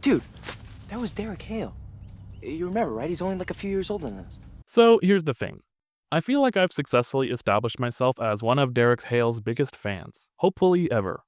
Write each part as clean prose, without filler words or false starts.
Dude, that was Derek Hale. You remember, right? He's only like a few years older than us. So here's the thing. I feel like I've successfully established myself as one of Derek Hale's biggest fans, hopefully ever.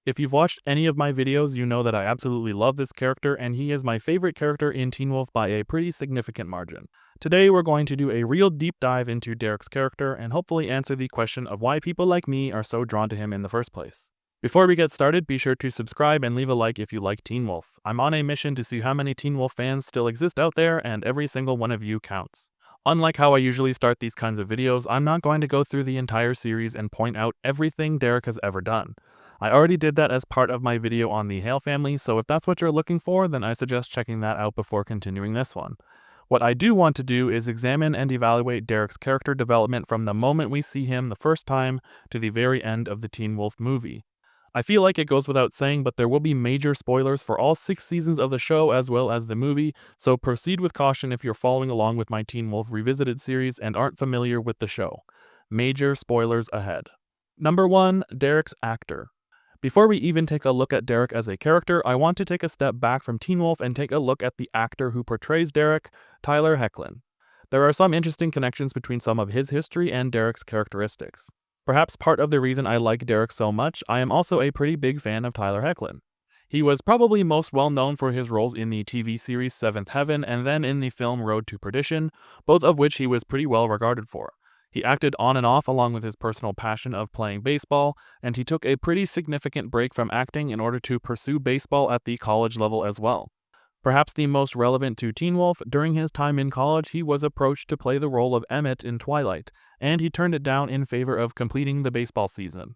If you've watched any of my videos, you know that I absolutely love this character, and he is my favorite character in Teen Wolf by a pretty significant margin. Today we're going to do a real deep dive into Derek's character and hopefully answer the question of why people like me are so drawn to him in the first place. Before we get started, be sure to subscribe and leave a like if you like Teen Wolf. I'm on a mission to see how many Teen Wolf fans still exist out there, and every single one of you counts. Unlike how I usually start these kinds of videos, I'm not going to go through the entire series and point out everything Derek has ever done. I already did that as part of my video on the Hale family, so if that's what you're looking for, then I suggest checking that out before continuing this one. What I do want to do is examine and evaluate Derek's character development from the moment we see him the first time to the very end of the Teen Wolf movie. I feel like it goes without saying, but there will be major spoilers for all 6 seasons of the show as well as the movie, so proceed with caution if you're following along with my Teen Wolf Revisited series and aren't familiar with the show. Major spoilers ahead. Number 1. Derek's actor. Before we even take a look at Derek as a character, I want to take a step back from Teen Wolf and take a look at the actor who portrays Derek, Tyler Hoechlin. There are some interesting connections between some of his history and Derek's characteristics. Perhaps part of the reason I like Derek so much, I am also a pretty big fan of Tyler Hoechlin. He was probably most well known for his roles in the TV series Seventh Heaven and then in the film Road to Perdition, both of which he was pretty well regarded for. He acted on and off along with his personal passion of playing baseball, and he took a pretty significant break from acting in order to pursue baseball at the college level as well. Perhaps the most relevant to Teen Wolf, during his time in college he was approached to play the role of Emmett in Twilight, and he turned it down in favor of completing the baseball season.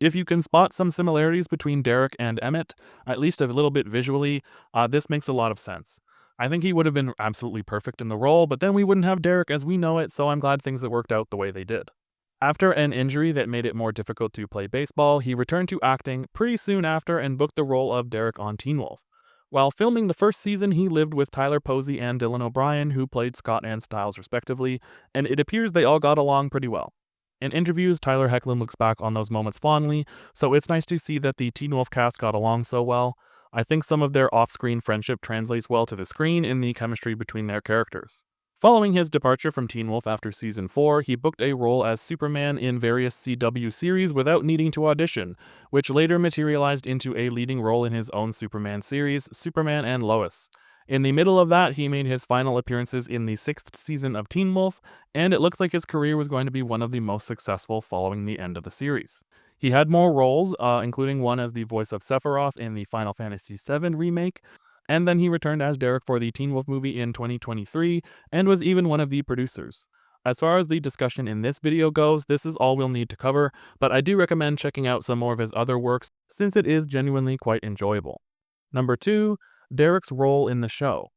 If you can spot some similarities between Derek and Emmett, at least a little bit visually, this makes a lot of sense. I think he would have been absolutely perfect in the role, but then we wouldn't have Derek as we know it, so I'm glad things have worked out the way they did. After an injury that made it more difficult to play baseball, he returned to acting pretty soon after and booked the role of Derek on Teen Wolf. While filming the first season, he lived with Tyler Posey and Dylan O'Brien, who played Scott and Stiles respectively, and it appears they all got along pretty well. In interviews, Tyler Hoechlin looks back on those moments fondly, so it's nice to see that the Teen Wolf cast got along so well. I think some of their off-screen friendship translates well to the screen in the chemistry between their characters. Following his departure from Teen Wolf after Season 4, he booked a role as Superman in various CW series without needing to audition, which later materialized into a leading role in his own Superman series, Superman and Lois. In the middle of that, he made his final appearances in the 6th season of Teen Wolf, and it looks like his career was going to be one of the most successful following the end of the series. He had more roles, including one as the voice of Sephiroth in the Final Fantasy VII remake, and then he returned as Derek for the Teen Wolf movie in 2023, and was even one of the producers. As far as the discussion in this video goes, this is all we'll need to cover, but I do recommend checking out some more of his other works, since it is genuinely quite enjoyable. Number 2. Derek's role in the show.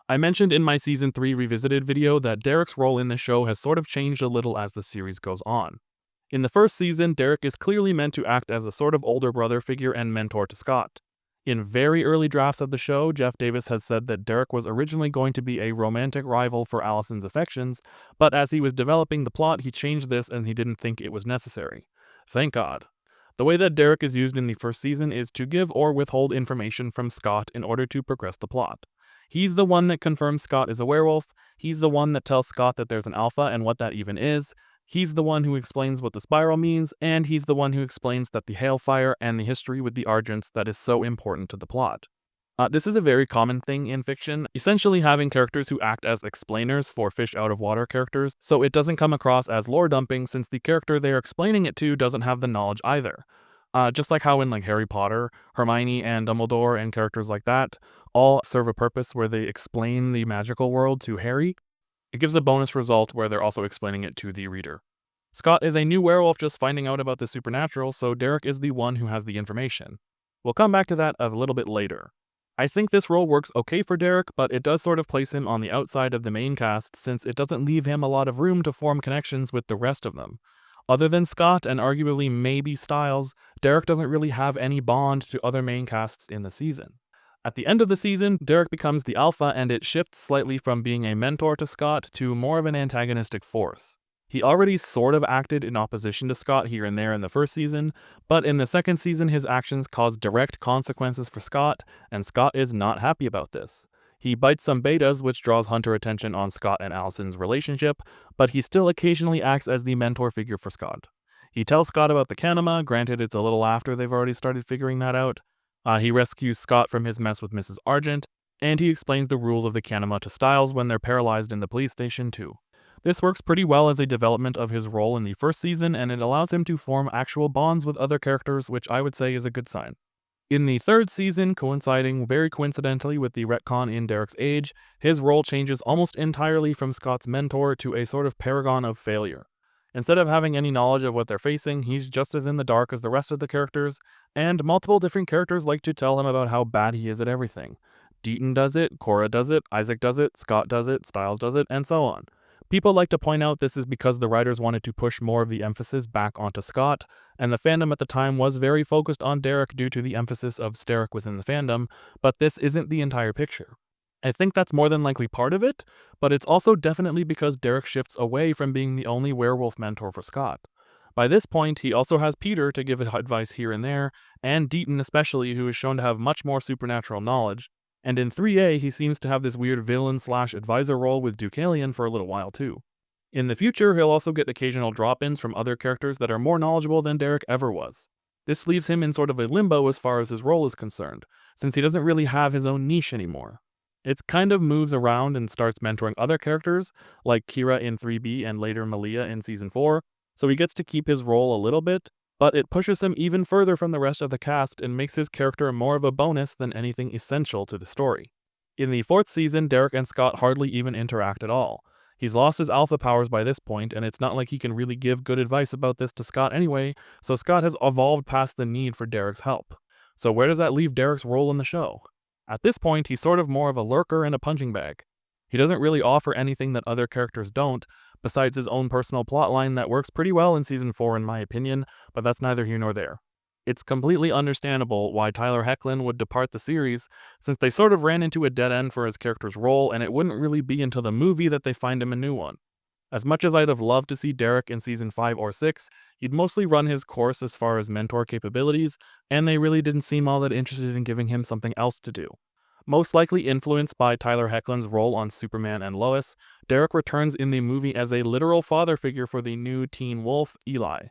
I mentioned in my Season 3 Revisited video that Derek's role in the show has sort of changed a little as the series goes on. In the first season, Derek is clearly meant to act as a sort of older brother figure and mentor to Scott. In very early drafts of the show, Jeff Davis has said that Derek was originally going to be a romantic rival for Allison's affections, but as he was developing the plot, he changed this and he didn't think it was necessary. Thank God. The way that Derek is used in the first season is to give or withhold information from Scott in order to progress the plot. He's the one that confirms Scott is a werewolf, he's the one that tells Scott that there's an alpha and what that even is, he's the one who explains what the spiral means, and he's the one who explains that the Hale fire and the history with the Argents that is so important to the plot. This is a very common thing in fiction, essentially having characters who act as explainers for fish-out-of-water characters, so it doesn't come across as lore dumping since the character they're explaining it to doesn't have the knowledge either. Just like how in Harry Potter, Hermione and Dumbledore and characters like that all serve a purpose where they explain the magical world to Harry, it gives a bonus result where they're also explaining it to the reader. Scott is a new werewolf just finding out about the supernatural, so Derek is the one who has the information. We'll come back to that a little bit later. I think this role works okay for Derek, but it does sort of place him on the outside of the main cast since it doesn't leave him a lot of room to form connections with the rest of them. Other than Scott and arguably maybe Stiles, Derek doesn't really have any bond to other main casts in the season. At the end of the season, Derek becomes the alpha and it shifts slightly from being a mentor to Scott to more of an antagonistic force. He already sort of acted in opposition to Scott here and there in the first season, but in the second season his actions cause direct consequences for Scott, and Scott is not happy about this. He bites some betas, which draws Hunter attention on Scott and Allison's relationship, but he still occasionally acts as the mentor figure for Scott. He tells Scott about the Kanama, granted it's a little after they've already started figuring that out. He rescues Scott from his mess with Mrs. Argent, and he explains the rules of the Kanama to Styles when they're paralyzed in the police station too. This works pretty well as a development of his role in the first season, and it allows him to form actual bonds with other characters, which I would say is a good sign. In the third season, coinciding very coincidentally with the retcon in Derek's age, his role changes almost entirely from Scott's mentor to a sort of paragon of failure. Instead of having any knowledge of what they're facing, he's just as in the dark as the rest of the characters, and multiple different characters like to tell him about how bad he is at everything. Deaton does it, Cora does it, Isaac does it, Scott does it, Styles does it, and so on. People like to point out this is because the writers wanted to push more of the emphasis back onto Scott, and the fandom at the time was very focused on Derek due to the emphasis of Steric within the fandom, but this isn't the entire picture. I think that's more than likely part of it, but it's also definitely because Derek shifts away from being the only werewolf mentor for Scott. By this point, he also has Peter to give advice here and there, and Deaton especially, who is shown to have much more supernatural knowledge, and in 3A he seems to have this weird villain/advisor role with Deucalion for a little while too. In the future, he'll also get occasional drop-ins from other characters that are more knowledgeable than Derek ever was. This leaves him in sort of a limbo as far as his role is concerned, since he doesn't really have his own niche anymore. It kind of moves around and starts mentoring other characters, like Kira in 3B and later Malia in Season 4, so he gets to keep his role a little bit, but it pushes him even further from the rest of the cast and makes his character more of a bonus than anything essential to the story. In the fourth season, Derek and Scott hardly even interact at all. He's lost his alpha powers by this point, and it's not like he can really give good advice about this to Scott anyway, so Scott has evolved past the need for Derek's help. So where does that leave Derek's role in the show? At this point, he's sort of more of a lurker and a punching bag. He doesn't really offer anything that other characters don't, besides his own personal plotline that works pretty well in Season 4 in my opinion, but that's neither here nor there. It's completely understandable why Tyler Hoechlin would depart the series, since they sort of ran into a dead end for his character's role, and it wouldn't really be until the movie that they find him a new one. As much as I'd have loved to see Derek in Season 5 or 6, he'd mostly run his course as far as mentor capabilities, and they really didn't seem all that interested in giving him something else to do. Most likely influenced by Tyler Hoechlin's role on Superman and Lois, Derek returns in the movie as a literal father figure for the new teen wolf, Eli.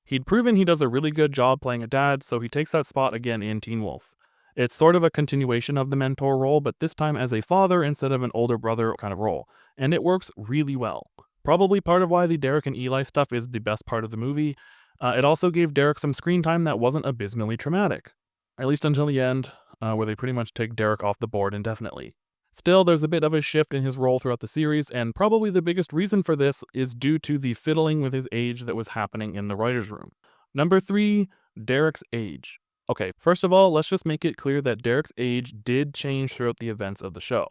He'd proven he does a really good job playing a dad, so he takes that spot again in Teen Wolf. It's sort of a continuation of the mentor role, but this time as a father instead of an older brother kind of role, and it works really well. Probably part of why the Derek and Eli stuff is the best part of the movie. It also gave Derek some screen time that wasn't abysmally traumatic, at least until the end, where they pretty much take Derek off the board indefinitely. Still, there's a bit of a shift in his role throughout the series, and probably the biggest reason for this is due to the fiddling with his age that was happening in the writer's room. Number 3, Derek's age. Okay, first of all, let's just make it clear that Derek's age did change throughout the events of the show.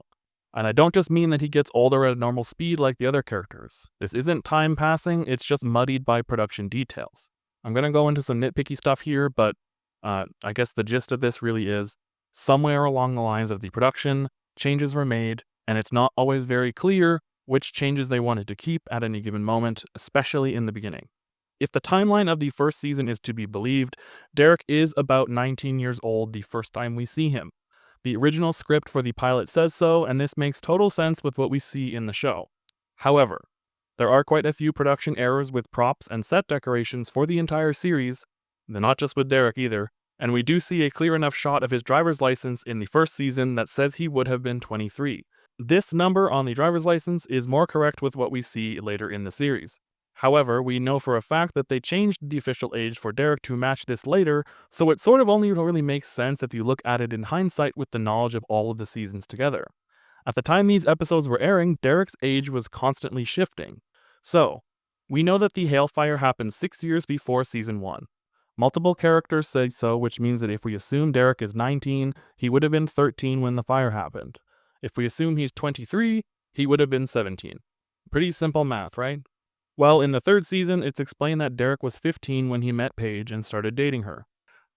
And I don't just mean that he gets older at a normal speed like the other characters. This isn't time passing, it's just muddied by production details. I'm gonna go into some nitpicky stuff here, but I guess the gist of this really is, somewhere along the lines of the production, changes were made, and it's not always very clear which changes they wanted to keep at any given moment, especially in the beginning. If the timeline of the first season is to be believed, Derek is about 19 years old the first time we see him. The original script for the pilot says so, and this makes total sense with what we see in the show. However, there are quite a few production errors with props and set decorations for the entire series, not just with Derek either, and we do see a clear enough shot of his driver's license in the first season that says he would have been 23. This number on the driver's license is more correct with what we see later in the series. However, we know for a fact that they changed the official age for Derek to match this later, so it sort of only really makes sense if you look at it in hindsight with the knowledge of all of the seasons together. At the time these episodes were airing, Derek's age was constantly shifting. So, we know that the Hale fire happened 6 years before Season 1. Multiple characters say so, which means that if we assume Derek is 19, he would have been 13 when the fire happened. If we assume he's 23, he would have been 17. Pretty simple math, right? Well, in the third season, it's explained that Derek was 15 when he met Paige and started dating her.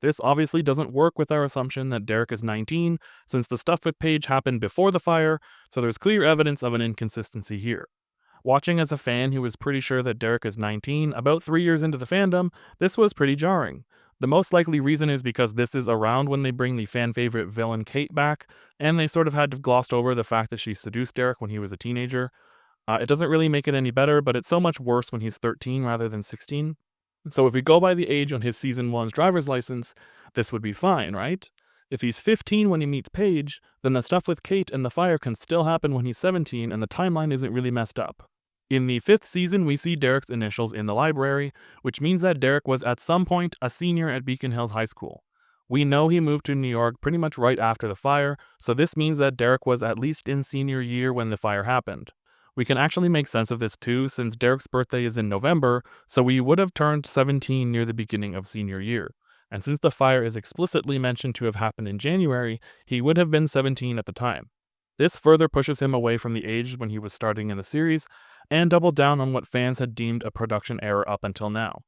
This obviously doesn't work with our assumption that Derek is 19, since the stuff with Paige happened before the fire, so there's clear evidence of an inconsistency here. Watching as a fan who was pretty sure that Derek is 19, about 3 years into the fandom, this was pretty jarring. The most likely reason is because this is around when they bring the fan favorite villain Kate back, and they sort of had to have glossed over the fact that she seduced Derek when he was a teenager. It doesn't really make it any better, but it's so much worse when he's 13 rather than 16. So if we go by the age on his season 1's driver's license, this would be fine, right? If he's 15 when he meets Paige, then the stuff with Kate and the fire can still happen when he's 17 and the timeline isn't really messed up. In the 5th season, we see Derek's initials in the library, which means that Derek was at some point a senior at Beacon Hills High School. We know he moved to New York pretty much right after the fire, so this means that Derek was at least in senior year when the fire happened. We can actually make sense of this too, since Derek's birthday is in November, so we would have turned 17 near the beginning of senior year. And since the fire is explicitly mentioned to have happened in January, he would have been 17 at the time. This further pushes him away from the age when he was starting in the series, and doubled down on what fans had deemed a production error up until now.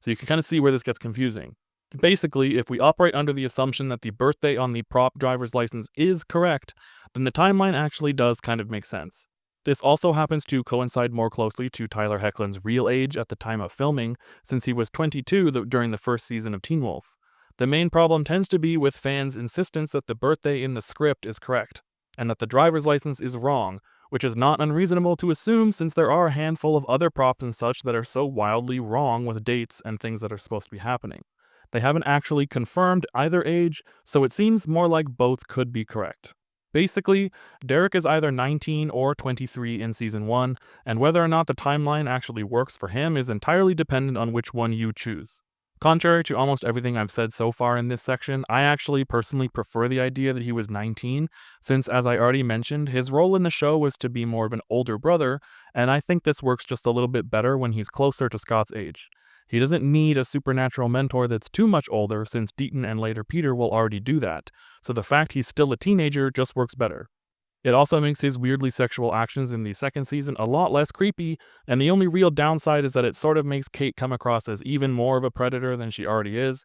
So you can kind of see where this gets confusing. Basically, if we operate under the assumption that the birthday on the prop driver's license is correct, then the timeline actually does kind of make sense. This also happens to coincide more closely to Tyler Hoechlin's real age at the time of filming, since he was 22 during the first season of Teen Wolf. The main problem tends to be with fans' insistence that the birthday in the script is correct, and that the driver's license is wrong, which is not unreasonable to assume since there are a handful of other props and such that are so wildly wrong with dates and things that are supposed to be happening. They haven't actually confirmed either age, so it seems more like both could be correct. Basically, Derek is either 19 or 23 in Season 1, and whether or not the timeline actually works for him is entirely dependent on which one you choose. Contrary to almost everything I've said so far in this section, I actually personally prefer the idea that he was 19, since as I already mentioned, his role in the show was to be more of an older brother, and I think this works just a little bit better when he's closer to Scott's age. He doesn't need a supernatural mentor that's too much older, since Deaton and later Peter will already do that, so the fact he's still a teenager just works better. It also makes his weirdly sexual actions in the 2nd season a lot less creepy, and the only real downside is that it sort of makes Kate come across as even more of a predator than she already is,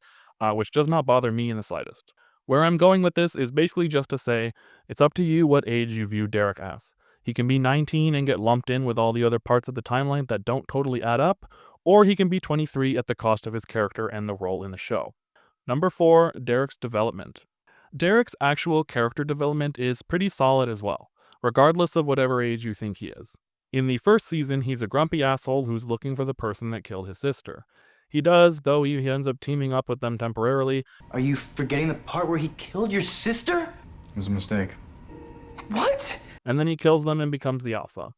which does not bother me in the slightest. Where I'm going with this is basically just to say, it's up to you what age you view Derek as. He can be 19 and get lumped in with all the other parts of the timeline that don't totally add up, or he can be 23 at the cost of his character and the role in the show. Number 4, Derek's development. Derek's actual character development is pretty solid as well, regardless of whatever age you think he is. In the 1st season, he's a grumpy asshole who's looking for the person that killed his sister. He does, though he ends up teaming up with them temporarily. Are you forgetting the part where he killed your sister? It was a mistake. What? And then he kills them and becomes the alpha.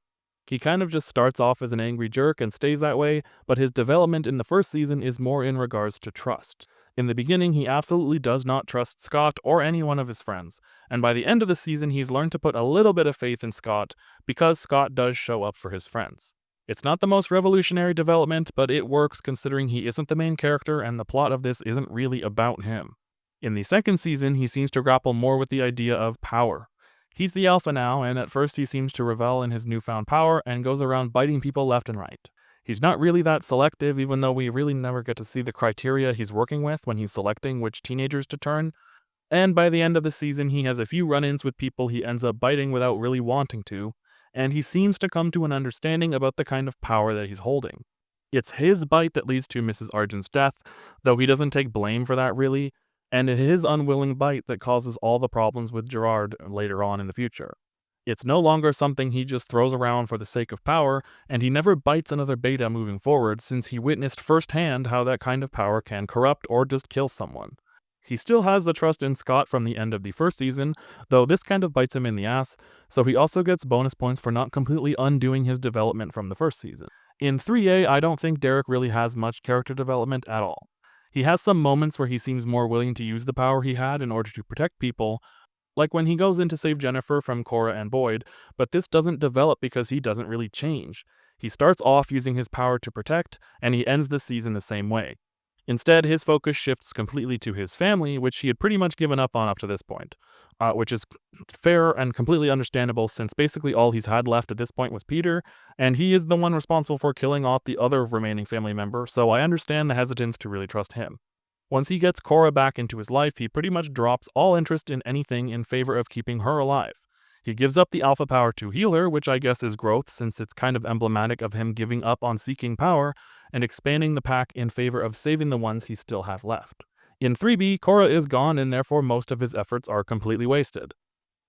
He kind of just starts off as an angry jerk and stays that way, but his development in the 1st season is more in regards to trust. In the beginning, he absolutely does not trust Scott or any one of his friends, and by the end of the season, he's learned to put a little bit of faith in Scott because Scott does show up for his friends. It's not the most revolutionary development, but it works considering he isn't the main character and the plot of this isn't really about him. In the 2nd season, he seems to grapple more with the idea of power. He's the alpha now, and at first he seems to revel in his newfound power and goes around biting people left and right. He's not really that selective, even though we really never get to see the criteria he's working with when he's selecting which teenagers to turn. And by the end of the season, he has a few run-ins with people he ends up biting without really wanting to, and he seems to come to an understanding about the kind of power that he's holding. It's his bite that leads to Mrs. Argent's death, though he doesn't take blame for that really, and it's his unwilling bite that causes all the problems with Gerard later on in the future. It's no longer something he just throws around for the sake of power, and he never bites another beta moving forward since he witnessed firsthand how that kind of power can corrupt or just kill someone. He still has the trust in Scott from the end of the 1st season, though this kind of bites him in the ass, so he also gets bonus points for not completely undoing his development from the 1st season. In 3A, I don't think Derek really has much character development at all. He has some moments where he seems more willing to use the power he had in order to protect people, like when he goes in to save Jennifer from Cora and Boyd, but this doesn't develop because he doesn't really change. He starts off using his power to protect, and he ends the season the same way. Instead, his focus shifts completely to his family, which he had pretty much given up on up to this point, which is fair and completely understandable since basically all he's had left at this point was Peter, and he is the one responsible for killing off the other remaining family member, so I understand the hesitance to really trust him. Once he gets Cora back into his life, he pretty much drops all interest in anything in favor of keeping her alive. He gives up the alpha power to heal her, which I guess is growth since it's kind of emblematic of him giving up on seeking power and expanding the pack in favor of saving the ones he still has left. In 3B, Korra is gone and therefore most of his efforts are completely wasted.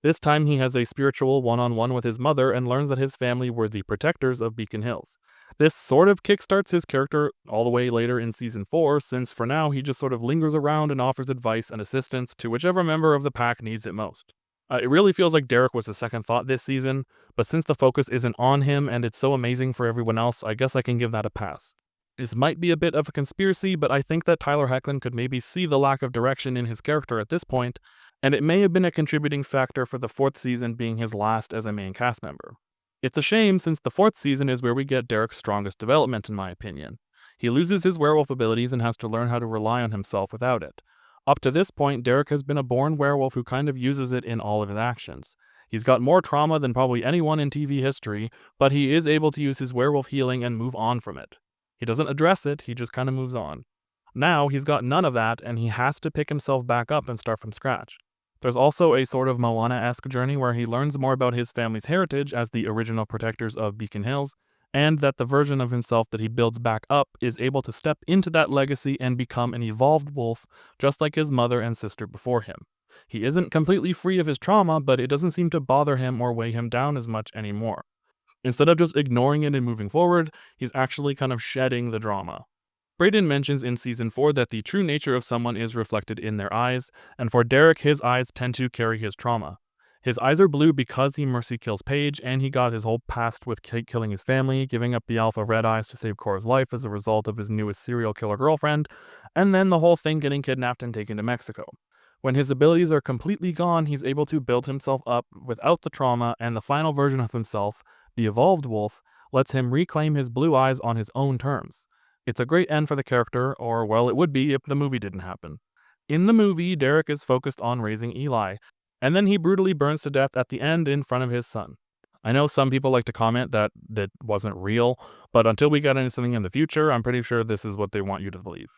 This time he has a spiritual one-on-one with his mother and learns that his family were the protectors of Beacon Hills. This sort of kickstarts his character all the way later in Season 4, since for now he just sort of lingers around and offers advice and assistance to whichever member of the pack needs it most. It really feels like Derek was a second thought this season, but since the focus isn't on him and it's so amazing for everyone else, I guess I can give that a pass. This might be a bit of a conspiracy, but I think that Tyler Hoechlin could maybe see the lack of direction in his character at this point, and it may have been a contributing factor for the 4th season being his last as a main cast member. It's a shame since the 4th season is where we get Derek's strongest development in my opinion. He loses his werewolf abilities and has to learn how to rely on himself without it. Up to this point, Derek has been a born werewolf who kind of uses it in all of his actions. He's got more trauma than probably anyone in TV history, but he is able to use his werewolf healing and move on from it. He doesn't address it, he just kind of moves on. Now, he's got none of that, and he has to pick himself back up and start from scratch. There's also a sort of Moana-esque journey where he learns more about his family's heritage as the original protectors of Beacon Hills, and that the version of himself that he builds back up is able to step into that legacy and become an evolved wolf, just like his mother and sister before him. He isn't completely free of his trauma, but it doesn't seem to bother him or weigh him down as much anymore. Instead of just ignoring it and moving forward, he's actually kind of shedding the drama. Brayden mentions in Season 4 that the true nature of someone is reflected in their eyes, and for Derek, his eyes tend to carry his trauma. His eyes are blue because he mercy kills Paige, and he got his whole past with Kate killing his family, giving up the alpha red eyes to save Korra's life as a result of his newest serial killer girlfriend, and then the whole thing getting kidnapped and taken to Mexico. When his abilities are completely gone, he's able to build himself up without the trauma, and the final version of himself, the evolved wolf, lets him reclaim his blue eyes on his own terms. It's a great end for the character, or well, it would be if the movie didn't happen. In the movie, Derek is focused on raising Eli, and then he brutally burns to death at the end in front of his son. I know some people like to comment that that wasn't real, but until we get into something in the future, I'm pretty sure this is what they want you to believe.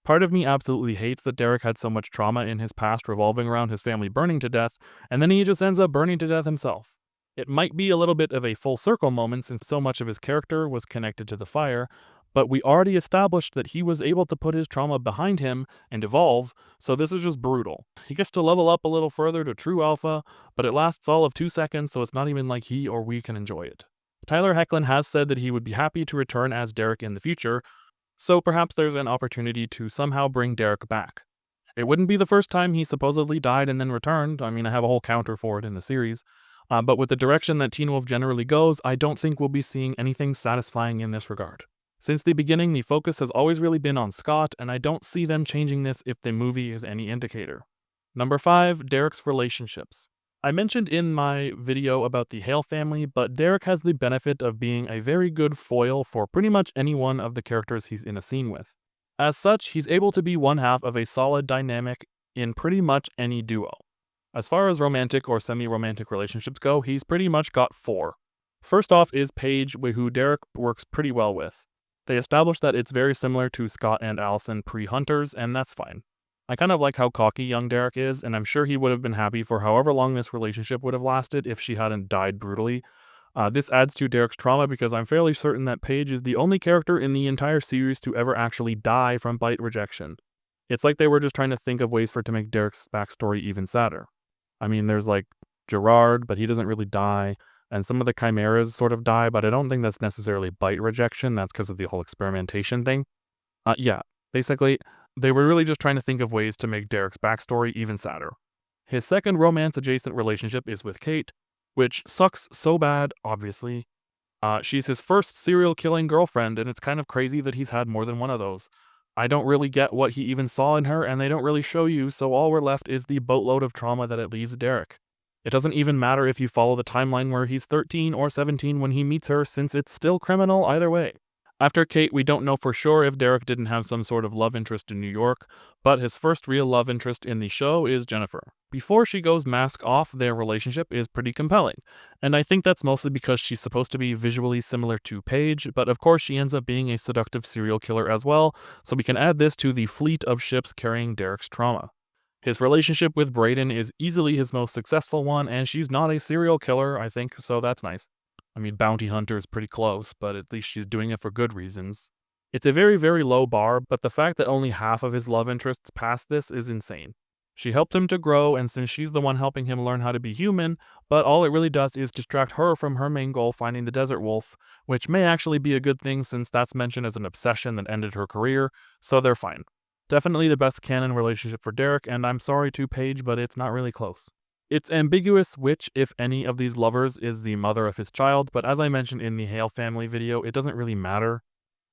Part of me absolutely hates that Derek had so much trauma in his past revolving around his family burning to death, and then he just ends up burning to death himself. It might be a little bit of a full circle moment since so much of his character was connected to the fire, but we already established that he was able to put his trauma behind him and evolve, so this is just brutal. He gets to level up a little further to true alpha, but it lasts all of 2 seconds, so it's not even like he or we can enjoy it. Tyler Hoechlin has said that he would be happy to return as Derek in the future, so perhaps there's an opportunity to somehow bring Derek back. It wouldn't be the first time he supposedly died and then returned. I mean, I have a whole counter for it in the series. But with the direction that Teen Wolf generally goes, I don't think we'll be seeing anything satisfying in this regard. Since the beginning, the focus has always really been on Scott, and I don't see them changing this if the movie is any indicator. Number 5, Derek's relationships. I mentioned in my video about the Hale family, but Derek has the benefit of being a very good foil for pretty much any one of the characters he's in a scene with. As such, he's able to be one half of a solid dynamic in pretty much any duo. As far as romantic or semi-romantic relationships go, he's pretty much got 4. First off is Paige, who Derek works pretty well with. They established that it's very similar to Scott and Allison pre-Hunters, and that's fine. I kind of like how cocky young Derek is, and I'm sure he would have been happy for however long this relationship would have lasted if she hadn't died brutally. This adds to Derek's trauma because I'm fairly certain that Paige is the only character in the entire series to ever actually die from bite rejection. It's like they were just trying to think of ways for it to make Derek's backstory even sadder. I mean, there's like Gerard, but he doesn't really die. And some of the chimeras sort of die, but I don't think that's necessarily bite rejection. That's because of the whole experimentation thing. Basically, they were really just trying to think of ways to make Derek's backstory even sadder. His second romance-adjacent relationship is with Kate, which sucks so bad, obviously. She's his first serial-killing girlfriend, and it's kind of crazy that he's had more than one of those. I don't really get what he even saw in her, and they don't really show you, so all we're left is the boatload of trauma that it leaves Derek. It doesn't even matter if you follow the timeline where he's 13 or 17 when he meets her, since it's still criminal either way. After Kate, we don't know for sure if Derek didn't have some sort of love interest in New York, but his first real love interest in the show is Jennifer. Before she goes mask off, their relationship is pretty compelling, and I think that's mostly because she's supposed to be visually similar to Paige, but of course she ends up being a seductive serial killer as well, so we can add this to the fleet of ships carrying Derek's trauma. His relationship with Brayden is easily his most successful one, and she's not a serial killer, I think, so that's nice. I mean, bounty hunter is pretty close, but at least she's doing it for good reasons. It's a very, very low bar, but the fact that only half of his love interests passed this is insane. She helped him to grow, and since she's the one helping him learn how to be human, but all it really does is distract her from her main goal, finding the desert wolf, which may actually be a good thing since that's mentioned as an obsession that ended her career, so they're fine. Definitely the best canon relationship for Derek, and I'm sorry to Paige, but it's not really close. It's ambiguous which, if any, of these lovers is the mother of his child, but as I mentioned in the Hale family video, it doesn't really matter.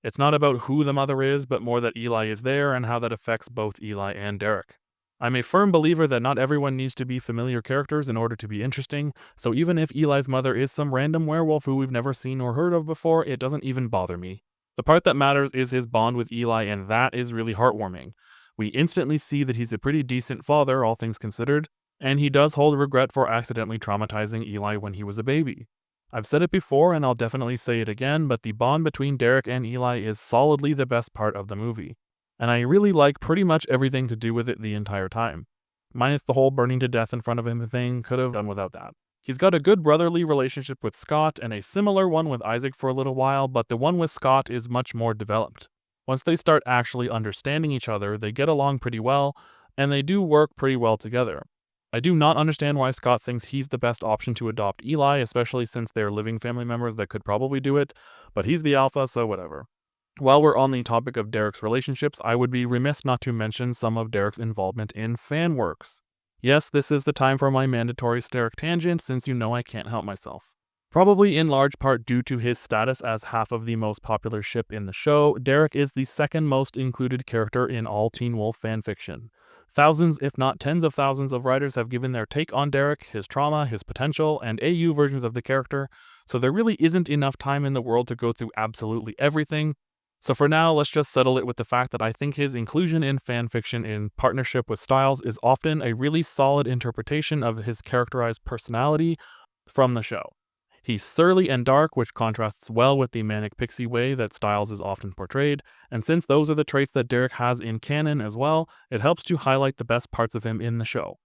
It's not about who the mother is, but more that Eli is there and how that affects both Eli and Derek. I'm a firm believer that not everyone needs to be familiar characters in order to be interesting, so even if Eli's mother is some random werewolf who we've never seen or heard of before, it doesn't even bother me. The part that matters is his bond with Eli, and that is really heartwarming. We instantly see that he's a pretty decent father, all things considered, and he does hold regret for accidentally traumatizing Eli when he was a baby. I've said it before and I'll definitely say it again, but the bond between Derek and Eli is solidly the best part of the movie. And I really like pretty much everything to do with it the entire time. Minus the whole burning to death in front of him thing, could have done without that. He's got a good brotherly relationship with Scott and a similar one with Isaac for a little while, but the one with Scott is much more developed. Once they start actually understanding each other, they get along pretty well, and they do work pretty well together. I do not understand why Scott thinks he's the best option to adopt Eli, especially since they're living family members that could probably do it, but he's the alpha, so whatever. While we're on the topic of Derek's relationships, I would be remiss not to mention some of Derek's involvement in fan works. Yes, this is the time for my mandatory Derek tangent since you know I can't help myself. Probably in large part due to his status as half of the most popular ship in the show, Derek is the second most included character in all Teen Wolf fanfiction. Thousands, if not tens of thousands of writers have given their take on Derek, his trauma, his potential, and AU versions of the character, so there really isn't enough time in the world to go through absolutely everything. So for now, let's just settle it with the fact that I think his inclusion in fanfiction in partnership with Styles is often a really solid interpretation of his characterized personality from the show. He's surly and dark, which contrasts well with the manic pixie way that Styles is often portrayed, and since those are the traits that Derek has in canon as well, it helps to highlight the best parts of him in the show.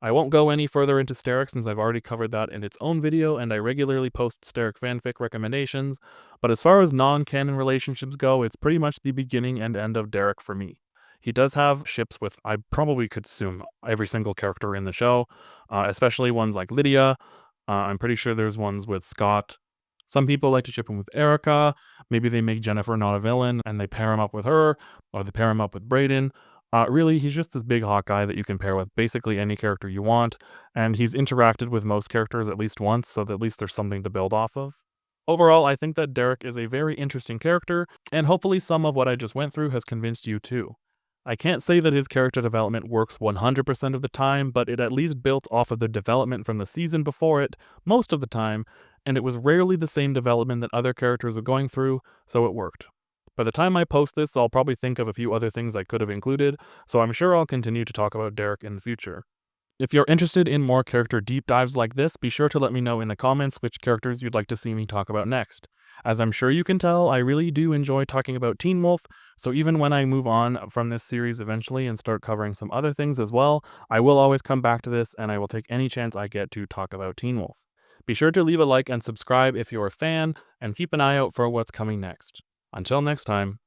I won't go any further into Sterek since I've already covered that in its own video and I regularly post Sterek fanfic recommendations, but as far as non-canon relationships go, it's pretty much the beginning and end of Derek for me. He does have ships with, I probably could assume, every single character in the show, especially ones like Lydia. I'm pretty sure there's ones with Scott. Some people like to ship him with Erica. Maybe they make Jennifer not a villain and they pair him up with her, or they pair him up with Brayden. Really, he's just this big hot guy that you can pair with basically any character you want, and he's interacted with most characters at least once, so that at least there's something to build off of. Overall, I think that Derek is a very interesting character, and hopefully some of what I just went through has convinced you too. I can't say that his character development works 100% of the time, but it at least built off of the development from the season before it most of the time, and it was rarely the same development that other characters were going through, so it worked. By the time I post this, I'll probably think of a few other things I could have included, so I'm sure I'll continue to talk about Derek in the future. If you're interested in more character deep dives like this, be sure to let me know in the comments which characters you'd like to see me talk about next. As I'm sure you can tell, I really do enjoy talking about Teen Wolf, so even when I move on from this series eventually and start covering some other things as well, I will always come back to this and I will take any chance I get to talk about Teen Wolf. Be sure to leave a like and subscribe if you're a fan, and keep an eye out for what's coming next. Until next time.